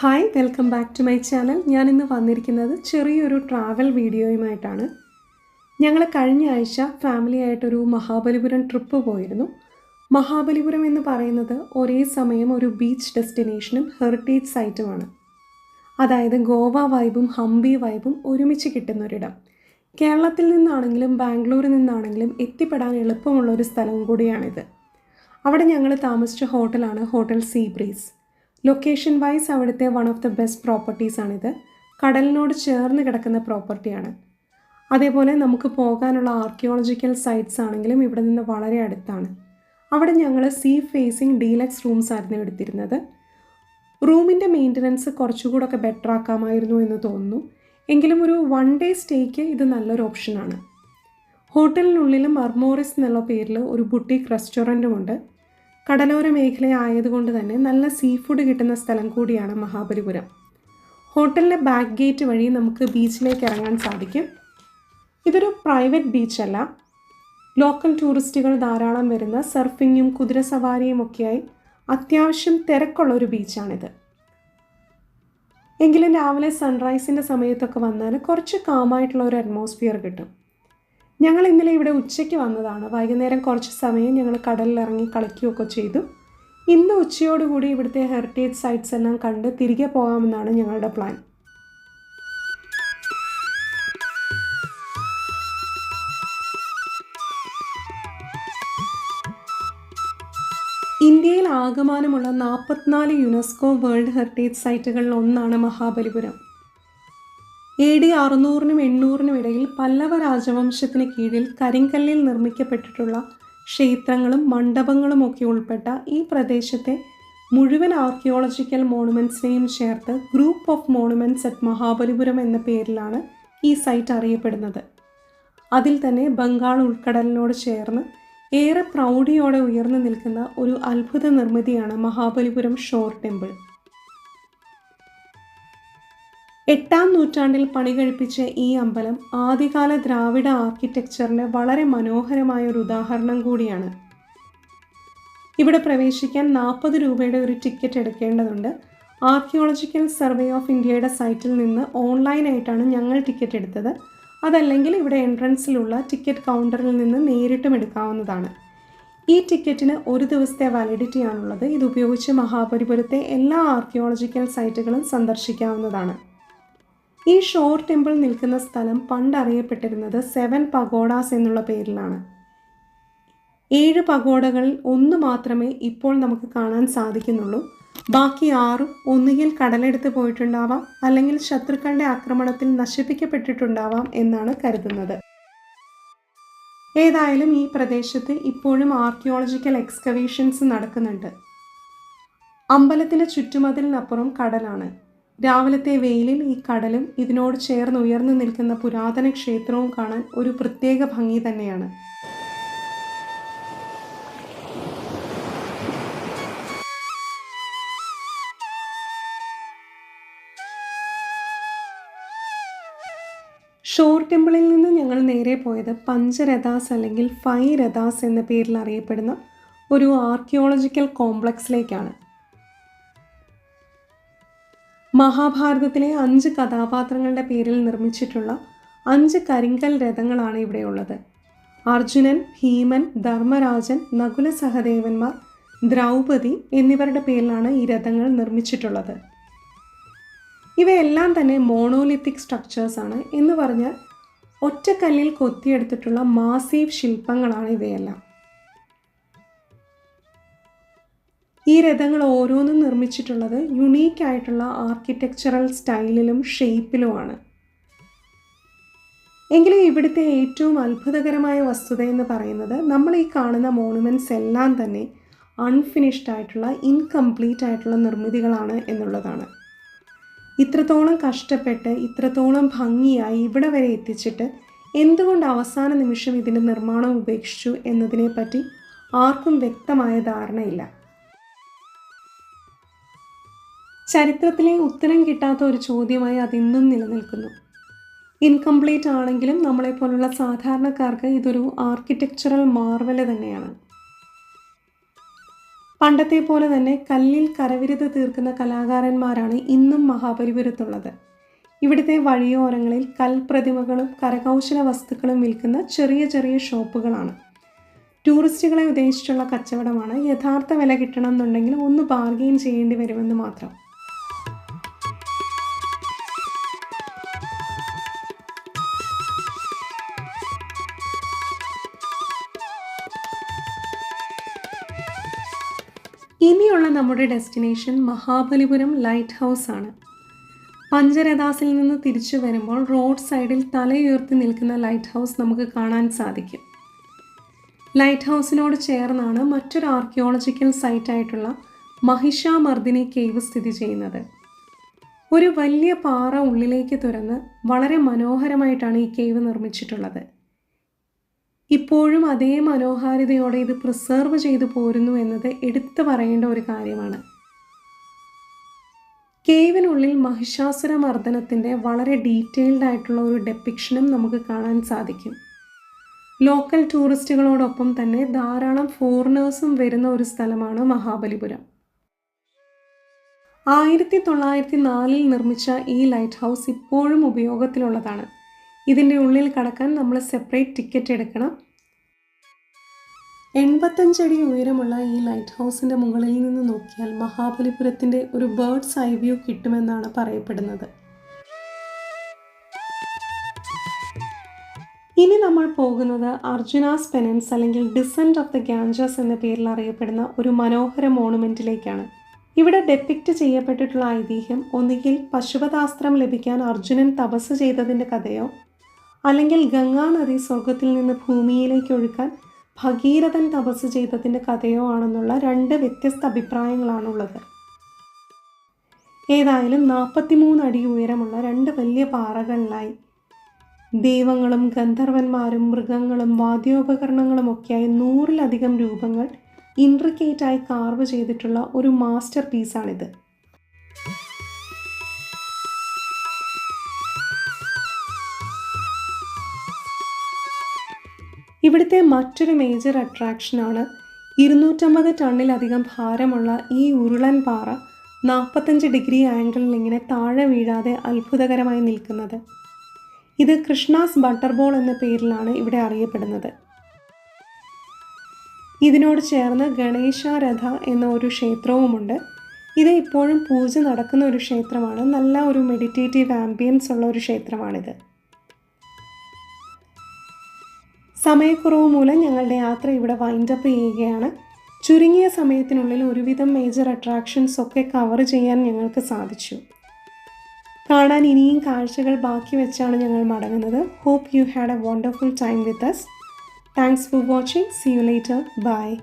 Hi welcome back to my channel. ഞാനിന്ന് വന്നിരിക്കുന്നത് ചെറിയൊരു ട്രാവൽ വീഡിയോയുമായിട്ടാണ്. ഞങ്ങൾ കഴിഞ്ഞ ആഴ്ച ഫാമിലി ആയിട്ടൊരു മഹാബലിപുരം ട്രിപ്പ് പോയിരുന്നു. മഹാബലിപുരം എന്ന് പറയുന്നത് ഒരേ സമയം ഒരു ബീച്ച് ഡെസ്റ്റിനേഷനും ഹെറിറ്റേജ് സൈറ്റുമാണ്. അതായത് ഗോവ വൈബും ഹംപി വൈബും ഒരുമിച്ച് കിട്ടുന്നൊരിടം. കേരളത്തിൽ നിന്നാണെങ്കിലും ബാംഗ്ലൂരിൽ നിന്നാണെങ്കിലും എത്തിപ്പെടാൻ എളുപ്പമുള്ളൊരു സ്ഥലവും കൂടിയാണിത്. അവിടെ ഞങ്ങൾ താമസിച്ച ഹോട്ടലാണ് hotel Sea Breeze. Location wise അവിടുത്തെ വൺ ഓഫ് ദ ബെസ്റ്റ് പ്രോപ്പർട്ടീസാണിത്. കടലിനോട് ചേർന്ന് കിടക്കുന്ന പ്രോപ്പർട്ടിയാണ്. അതേപോലെ നമുക്ക് പോകാനുള്ള ആർക്കിയോളജിക്കൽ സൈറ്റ്സ് ആണെങ്കിലും ഇവിടെ നിന്ന് വളരെ അടുത്താണ്. അവിടെ ഞങ്ങൾ സീ ഫേസിങ് ഡീലക്സ് റൂംസ് ആയിരുന്നു എടുത്തിരുന്നത്. റൂമിൻ്റെ മെയിൻ്റനൻസ് കുറച്ചുകൂടൊക്കെ ബെറ്റർ ആക്കാമായിരുന്നു എന്ന് തോന്നുന്നു. എങ്കിലും ഒരു 1 ഡേ സ്റ്റേക്ക് ഇത് നല്ലൊരു ഓപ്ഷനാണ്. ഹോട്ടലിനുള്ളിലും മർമോറിസ് എന്നുള്ള പേരിൽ ഒരു ബുട്ടീക്ക് റെസ്റ്റോറൻറ്റുമുണ്ട്. കടലോര മേഖലയായതുകൊണ്ട് തന്നെ നല്ല സീ ഫുഡ് കിട്ടുന്ന സ്ഥലം കൂടിയാണ് മഹാബലിപുരം. ഹോട്ടലിലെ ബാക്ക് ഗേറ്റ് വഴി നമുക്ക് ബീച്ചിലേക്ക് ഇറങ്ങാൻ സാധിക്കും. ഇതൊരു പ്രൈവറ്റ് ബീച്ചല്ല. ലോക്കൽ ടൂറിസ്റ്റുകൾ ധാരാളം വരുന്ന സർഫിങ്ങും കുതിരസവാരിയും ഒക്കെയായി അത്യാവശ്യം തിരക്കുള്ളൊരു ബീച്ചാണിത്. എങ്കിലും രാവിലെ സൺറൈസിൻ്റെ സമയത്തൊക്കെ വന്നാൽ കുറച്ച് കാമായിട്ടുള്ള ഒരു അറ്റ്മോസ്ഫിയർ കിട്ടും. ഞങ്ങൾ ഇന്നലെ ഇവിടെ ഉച്ചയ്ക്ക് വന്നതാണ്. വൈകുന്നേരം കുറച്ച് സമയം ഞങ്ങൾ കടലിലിറങ്ങി കളിക്കുകയൊക്കെ ചെയ്തു. ഇന്ന് ഉച്ചയോടുകൂടി ഇവിടുത്തെ ഹെറിറ്റേജ് സൈറ്റ്സ് എല്ലാം കണ്ട് തിരികെ പോകാമെന്നാണ് ഞങ്ങളുടെ പ്ലാൻ. ഇന്ത്യയിൽ ആകമാനമുള്ള 44 യുനെസ്കോ വേൾഡ് ഹെറിറ്റേജ് സൈറ്റുകളിൽ ഒന്നാണ് മഹാബലിപുരം. AD 600-നും 800-നും ഇടയിൽ പല്ലവ രാജവംശത്തിന് കീഴിൽ കരിങ്കല്ലിൽ നിർമ്മിക്കപ്പെട്ടിട്ടുള്ള ക്ഷേത്രങ്ങളും മണ്ഡപങ്ങളും ഒക്കെ ഉൾപ്പെട്ട ഈ പ്രദേശത്തെ മുഴുവൻ ആർക്കിയോളജിക്കൽ മോണുമെൻറ്റ്സിനെയും ചേർത്ത് group of monuments at Mahabalipuram എന്ന പേരിലാണ് ഈ സൈറ്റ് അറിയപ്പെടുന്നത്. അതിൽ തന്നെ ബംഗാൾ ഉൾക്കടലിനോട് ചേർന്ന് ഏറെ പ്രൗഢിയോടെ ഉയർന്നു നിൽക്കുന്ന ഒരു അത്ഭുത നിർമ്മിതിയാണ് മഹാബലിപുരം ഷോർ ടെമ്പിൾ. 8-ാം നൂറ്റാണ്ടിൽ പണി കഴിപ്പിച്ച ഈ അമ്പലം ആദ്യകാല ദ്രാവിഡ ആർക്കിടെക്ചറിൻ്റെ വളരെ മനോഹരമായ ഒരു ഉദാഹരണം കൂടിയാണ്. ഇവിടെ പ്രവേശിക്കാൻ 40 രൂപയുടെ ഒരു ടിക്കറ്റ് എടുക്കേണ്ടതുണ്ട്. ആർക്കിയോളജിക്കൽ സർവേ ഓഫ് ഇന്ത്യയുടെ സൈറ്റിൽ നിന്ന് ഓൺലൈനായിട്ടാണ് ഞങ്ങൾ ടിക്കറ്റ് എടുത്തത്. അതല്ലെങ്കിൽ ഇവിടെ എൻട്രൻസിലുള്ള ടിക്കറ്റ് കൗണ്ടറിൽ നിന്ന് നേരിട്ടും എടുക്കാവുന്നതാണ്. ഈ ടിക്കറ്റിന് ഒരു ദിവസത്തെ വാലിഡിറ്റിയാണുള്ളത്. ഇതുപയോഗിച്ച് മഹാബലിപുരത്തെ എല്ലാ ആർക്കിയോളജിക്കൽ സൈറ്റുകളും സന്ദർശിക്കാവുന്നതാണ്. ഈ ഷോർ ടെമ്പിൾ നിൽക്കുന്ന സ്ഥലം പണ്ടറിയപ്പെട്ടിരുന്നത് 7 പഗോഡാസ് എന്നുള്ള പേരിലാണ്. 7 പഗോഡകളിൽ 1 മാത്രമേ ഇപ്പോൾ നമുക്ക് കാണാൻ സാധിക്കുന്നുള്ളൂ. ബാക്കി 6 ഒന്നുകിൽ കടലെടുത്ത് പോയിട്ടുണ്ടാവാം, അല്ലെങ്കിൽ ശത്രുക്കളുടെ ആക്രമണത്തിൽ നശിപ്പിക്കപ്പെട്ടിട്ടുണ്ടാവാം എന്നാണ് കരുതുന്നത്. ഏതായാലും ഈ പ്രദേശത്ത് ഇപ്പോഴും ആർക്കിയോളജിക്കൽ എക്സ്കവേഷൻസ് നടക്കുന്നുണ്ട്. അമ്പലത്തിന് ചുറ്റുമതിലിനപ്പുറം കടലാണ്. രാവിലത്തെ വെയിലിൽ ഈ കടലും ഇതിനോട് ചേർന്ന് ഉയർന്നു നിൽക്കുന്ന പുരാതന ക്ഷേത്രവും കാണാൻ ഒരു പ്രത്യേക ഭംഗി തന്നെയാണ്. ഷോർ ടെമ്പിളിൽ നിന്ന് ഞങ്ങൾ നേരെ പോയത് പഞ്ചരഥാസ് അല്ലെങ്കിൽ 5 രഥാസ് എന്ന പേരിൽ അറിയപ്പെടുന്ന ഒരു ആർക്കിയോളജിക്കൽ കോംപ്ലക്സിലേക്കാണ്. മഹാഭാരതത്തിലെ 5 കഥാപാത്രങ്ങളുടെ പേരിൽ നിർമ്മിച്ചിട്ടുള്ള 5 കരിങ്കൽ രഥങ്ങളാണ് ഇവിടെയുള്ളത്. അർജുനൻ, ഭീമൻ, ധർമ്മരാജൻ, നകുല സഹദേവന്മാർ, ദ്രൗപദി എന്നിവരുടെ പേരിലാണ് ഈ രഥങ്ങൾ നിർമ്മിച്ചിട്ടുള്ളത്. ഇവയെല്ലാം തന്നെ മോണോലിത്തിക് സ്ട്രക്ചേഴ്സാണ്. എന്ന് പറഞ്ഞാൽ ഒറ്റക്കല്ലിൽ കൊത്തിയെടുത്തിട്ടുള്ള മാസീവ് ശില്പങ്ങളാണ് ഇവയെല്ലാം. ഈ രഥങ്ങൾ ഓരോന്നും നിർമ്മിച്ചിട്ടുള്ളത് യുണീക്കായിട്ടുള്ള ആർക്കിടെക്ചറൽ സ്റ്റൈലിലും ഷേപ്പിലുമാണ്. എങ്കിലും ഇവിടുത്തെ ഏറ്റവും അത്ഭുതകരമായ വസ്തുത എന്ന് പറയുന്നത് നമ്മൾ ഈ കാണുന്ന മോണുമെൻറ്റ്സ് എല്ലാം തന്നെ അൺഫിനിഷ്ഡ് ആയിട്ടുള്ള ഇൻകംപ്ലീറ്റ് ആയിട്ടുള്ള നിർമ്മിതികളാണ് എന്നുള്ളതാണ്. ഇത്രത്തോളം കഷ്ടപ്പെട്ട് ഇത്രത്തോളം ഭംഗിയായി ഇവിടെ വരെ എത്തിച്ചിട്ട് എന്തുകൊണ്ട് അവസാന നിമിഷം ഇതിൻ്റെ നിർമ്മാണം ഉപേക്ഷിച്ചു എന്നതിനെപ്പറ്റി ആർക്കും വ്യക്തമായ ധാരണയില്ല. ചരിത്രത്തിലെ ഉത്തരം കിട്ടാത്ത ഒരു ചോദ്യമായി അതിന്നും നിലനിൽക്കുന്നു. ഇൻകംപ്ലീറ്റ് ആണെങ്കിലും നമ്മളെപ്പോലുള്ള സാധാരണക്കാർക്ക് ഇതൊരു ആർക്കിടെക്ചറൽ മാർവല് തന്നെയാണ്. പണ്ടത്തെ പോലെ തന്നെ കല്ലിൽ കരവിരുത് തീർക്കുന്ന കലാകാരന്മാരാണ് ഇന്നും മഹാബലിപുരത്തുള്ളത്. ഇവിടുത്തെ വഴിയോരങ്ങളിൽ കൽപ്രതിമകളും കരകൗശല വസ്തുക്കളും വിൽക്കുന്ന ചെറിയ ചെറിയ ഷോപ്പുകളാണ്. ടൂറിസ്റ്റുകളെ ഉദ്ദേശിച്ചുള്ള കച്ചവടമാണ്. യഥാർത്ഥ വില കിട്ടണം എന്നുണ്ടെങ്കിൽ ഒന്ന് ബാർഗെയിൻ ചെയ്യേണ്ടി വരുമെന്ന് മാത്രം. ഇനിയുള്ള നമ്മുടെ ഡെസ്റ്റിനേഷൻ മഹാബലിപുരം ലൈറ്റ് ഹൗസ് ആണ്. പഞ്ചരഥാസിൽ നിന്ന് തിരിച്ചു വരുമ്പോൾ റോഡ് സൈഡിൽ തലയുയർത്തി നിൽക്കുന്ന ലൈറ്റ് ഹൗസ് നമുക്ക് കാണാൻ സാധിക്കും. ലൈറ്റ് ഹൗസിനോട് ചേർന്നാണ് മറ്റൊരു ആർക്കിയോളജിക്കൽ സൈറ്റായിട്ടുള്ള മഹിഷാമർദിനി കേവ് സ്ഥിതി ചെയ്യുന്നത്. ഒരു വലിയ പാറ ഉള്ളിലേക്ക് തുറന്ന് വളരെ മനോഹരമായിട്ടാണ് ഈ കേവ് നിർമ്മിച്ചിട്ടുള്ളത്. ഇപ്പോഴും അതേ മനോഹാരിതയോടെ ഇത് പ്രിസർവ് ചെയ്തു പോരുന്നു എന്നത് എടുത്തു പറയേണ്ട ഒരു കാര്യമാണ്. കേവിനുള്ളിൽ മഹിഷാസുര മർദ്ദനത്തിൻ്റെ വളരെ ഡീറ്റെയിൽഡ് ആയിട്ടുള്ള ഒരു ഡെപ്പിക്ഷനും നമുക്ക് കാണാൻ സാധിക്കും. ലോക്കൽ ടൂറിസ്റ്റുകളോടൊപ്പം തന്നെ ധാരാളം ഫോറിനേഴ്സും വരുന്ന ഒരു സ്ഥലമാണ് മഹാബലിപുരം. 1904 നിർമ്മിച്ച ഈ ലൈറ്റ് ഹൗസ് ഇപ്പോഴും ഉപയോഗത്തിലുള്ളതാണ്. ഇതിൻ്റെ ഉള്ളിൽ കടക്കാൻ നമ്മൾ സെപ്പറേറ്റ് ടിക്കറ്റ് എടുക്കണം. 85 അടി ഉയരമുള്ള ഈ ലൈറ്റ് ഹൗസിൻ്റെ മുകളിൽ നിന്ന് നോക്കിയാൽ മഹാബലിപുരത്തിൻ്റെ ഒരു ബേർഡ്സ് ഐ വ്യൂ കിട്ടുമെന്നാണ് പറയപ്പെടുന്നത്. ഇനി നമ്മൾ പോകുന്നത് അർജുനാസ് പെനൻസ് അല്ലെങ്കിൽ ഡിസെൻറ്റ് ഓഫ് ദ ഗാഞ്ചസ് എന്ന പേരിൽ അറിയപ്പെടുന്ന ഒരു മനോഹര മോണുമെൻറ്റിലേക്കാണ്. ഇവിടെ ഡെപ്പിക്റ്റ് ചെയ്യപ്പെട്ടിട്ടുള്ള ഐതിഹ്യം ഒന്നുകിൽ പശുപതാസ്ത്രം ലഭിക്കാൻ അർജുനൻ തപസ് ചെയ്തതിൻ്റെ കഥയോ അല്ലെങ്കിൽ ഗംഗാനദി സ്വർഗത്തിൽ നിന്ന് ഭൂമിയിലേക്ക് ഒഴുക്കാൻ ഭഗീരഥൻ തപസ് ചെയ്തതിൻ്റെ കഥയോ ആണെന്നുള്ള 2 വ്യത്യസ്ത അഭിപ്രായങ്ങളാണുള്ളത്. ഏതായാലും 43 അടി ഉയരമുള്ള 2 വലിയ പാറകളിലായി ദൈവങ്ങളും ഗന്ധർവന്മാരും മൃഗങ്ങളും വാദ്യോപകരണങ്ങളും ഒക്കെയായി 100-ലധികം രൂപങ്ങൾ ഇൻട്രിക്കേറ്റായി കാർവ് ചെയ്തിട്ടുള്ള ഒരു മാസ്റ്റർ പീസാണിത്. ഇവിടുത്തെ മറ്റൊരു മേജർ അട്രാക്ഷനാണ് 250 ടണ്ണിലധികം ഭാരമുള്ള ഈ ഉരുളൻ പാറ 45 ഡിഗ്രി ആംഗിളിൽ ഇങ്ങനെ താഴെ വീഴാതെ അത്ഭുതകരമായി നിൽക്കുന്നത്. ഇത് കൃഷ്ണാസ് ബട്ടർ ബോൾ എന്ന പേരിലാണ് ഇവിടെ അറിയപ്പെടുന്നത്. ഇതിനോട് ചേർന്ന് ഗണേശരഥ എന്ന ഒരു ക്ഷേത്രവുമുണ്ട്. ഇത് ഇപ്പോഴും പൂജ നടക്കുന്ന ഒരു ക്ഷേത്രമാണ്. നല്ല ഒരു മെഡിറ്റേറ്റീവ് ആംബിയൻസ് ഉള്ള ഒരു ക്ഷേത്രമാണിത്. സമയക്കുറവ് മൂലം ഞങ്ങളുടെ യാത്ര ഇവിടെ വൈൻഡപ്പ് ചെയ്യുകയാണ്. ചുരുങ്ങിയ സമയത്തിനുള്ളിൽ ഒരുവിധം മേജർ അട്രാക്ഷൻസ് ഒക്കെ കവർ ചെയ്യാൻ ഞങ്ങൾക്ക് സാധിച്ചു. കാണാൻ ഇനിയും കാഴ്ചകൾ ബാക്കി വെച്ചാണ് ഞങ്ങൾ മടങ്ങുന്നത്. Hope you had a wonderful time with us. Thanks for watching. See you later. Bye.